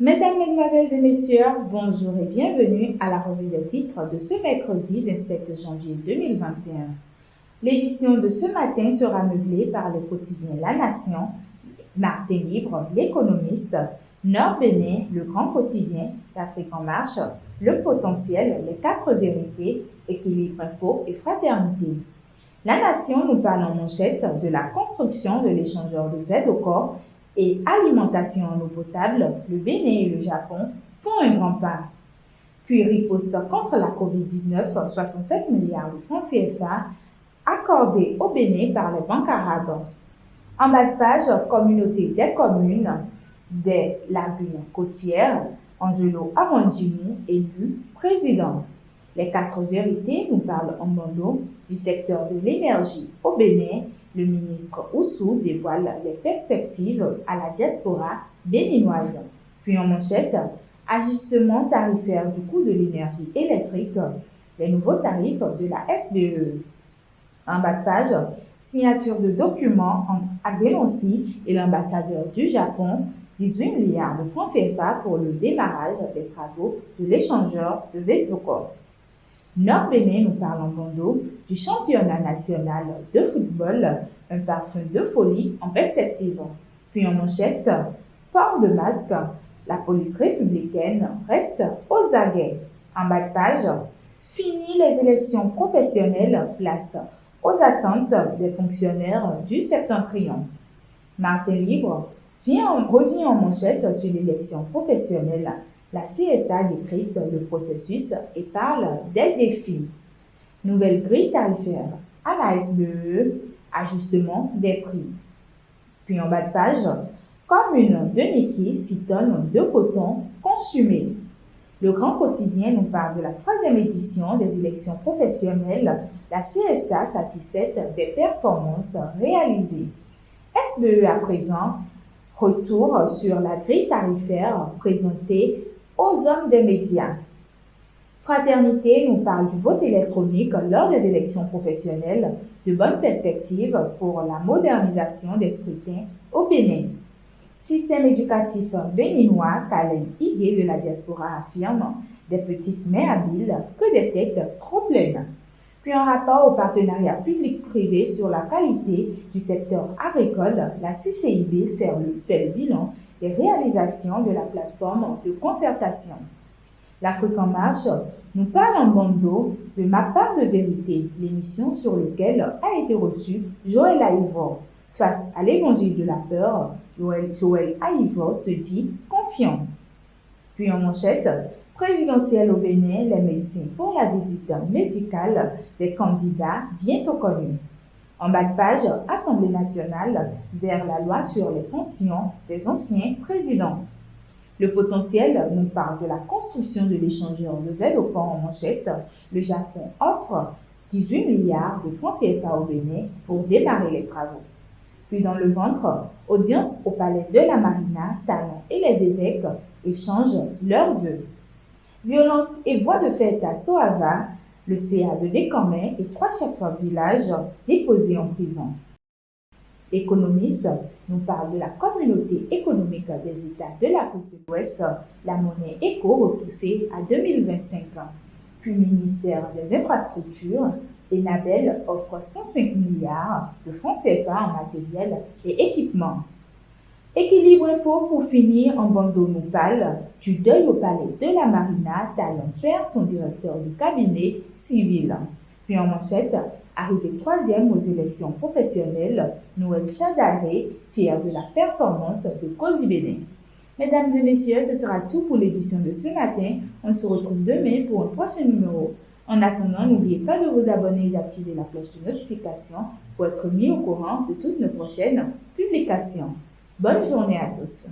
Mesdames, Mesdemoiselles et Messieurs, bonjour et bienvenue à la revue des titres de ce mercredi 27 janvier 2021. L'édition de ce matin sera meublée par le quotidien La Nation, Martin Libre, L'Économiste, Nord Bénin, Le Grand Quotidien, L'Afrique en Marche, Le Potentiel, Les Quatre Vérités, Équilibre Info et Fraternité. La Nation nous parle en manchette de la construction de l'échangeur de Védocor et alimentation en eau potable. Le Bénin et le Japon font un grand pas. Puis riposte contre la COVID-19, 67 milliards de francs CFA accordés au Bénin par les banques arabes. En bas de page, communauté des communes des lagunes côtières, Angelo Amandjimou, élu président. Les quatre vérités nous parlent en bandeau du secteur de l'énergie au Bénin. Le ministre Oussou dévoile les perspectives à la diaspora béninoise. Puis en manchette, ajustement tarifaire du coût de l'énergie électrique, les nouveaux tarifs de la SDE. En bas de page, signature de documents entre Agenonsi et l'ambassadeur du Japon, 18 milliards de francs CFA pour le démarrage des travaux de l'échangeur de Védocor. Nord Bénin nous parle en bandeau du championnat national de football, un parfum de folie en perspective. Puis en manchette, port de masque, la police républicaine reste aux aguets. En bas de page, fini les élections professionnelles, place aux attentes des fonctionnaires du Septentrion. Martin Libre revient en manchette sur l'élection professionnelle. La CSA décrypte le processus et parle des défis. Nouvelle grille tarifaire à la SDE, ajustement des prix. Puis en bas de page, commune de Niki, 6 tonnes de coton consumé. Le Grand Quotidien nous parle de la 3e édition des élections professionnelles. La CSA satisfaite des performances réalisées. SBE à présent, retour sur la grille tarifaire présentée aux hommes des médias. Fraternité nous parle du vote électronique lors des élections professionnelles, de bonnes perspectives pour la modernisation des scrutins au Bénin. Système éducatif béninois, Kalen Higué de la diaspora affirme des petites mains habiles que des têtes trop pleines. Puis en rapport au partenariat public-privé sur la qualité du secteur agricole, la CCIB fait le bilan des réalisations de la plateforme de concertation. L'Afrique en marche nous parle en bandeau de Ma part de vérité, l'émission sur laquelle a été reçu Joël Aïvor. Face à l'évangile de la peur, Joël Aïvor se dit confiant. Puis en manchette, présidentielle au Bénin, les médecins pour la visite médicale des candidats bientôt connus. En bas de page, Assemblée nationale vers la loi sur les pensions des anciens présidents. Le potentiel nous parle de la construction de l'échangeur de Védocor en manchette. Le Japon offre 18 milliards de francs CFA au Bénin pour démarrer les travaux. Puis dans le ventre, audience au palais de la Marina, Talon et les évêques échangent leurs vœux. Violence et voies de fait à Soava, le CA de Descamins et 3 chefs de village déposés en prison. Économiste nous parle de la communauté économique des États de l'Afrique de l'Ouest, la monnaie éco repoussée à 2025. Puis ministère des Infrastructures, Enabel offre 105 milliards de francs CFA en matériel et équipement. Équilibre Info pour finir en bandeau nous parle du deuil au palais de la Marina, Talon perd son directeur du cabinet civil. Puis en manchette, arrivé 3e aux élections professionnelles, Noël Chadaré, fier de la performance de Kosi Bénin. Mesdames et messieurs, ce sera tout pour l'édition de ce matin. On se retrouve demain pour un prochain numéro. En attendant, n'oubliez pas de vous abonner et d'activer la cloche de notification pour être mis au courant de toutes nos prochaines publications. Bonne journée à tous.